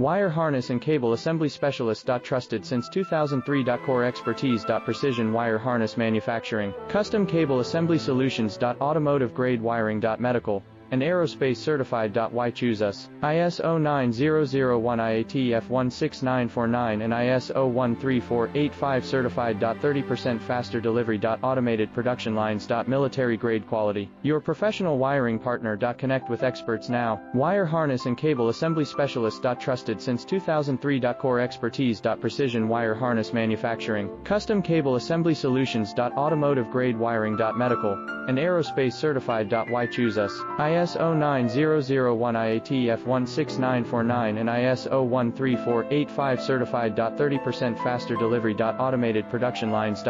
Wire harness and cable assembly specialist. Trusted since 2003. Core expertise. Precision wire harness manufacturing, custom cable assembly solutions. Automotive grade wiring. Medical and aerospace certified. Why choose us? ISO 9001 IATF 16949 and ISO 13485 certified. 30% faster delivery. Automated production lines. Military grade quality. Your professional wiring partner. Connect with experts now. Wire harness and cable assembly specialist. Trusted since 2003. Core expertise. Precision wire harness manufacturing, custom cable assembly solutions. Automotive grade wiring. Medical and aerospace certified. Why choose us? ISO 9001 IATF 16949 and ISO 13485 certified. 30% faster delivery. Automated production lines.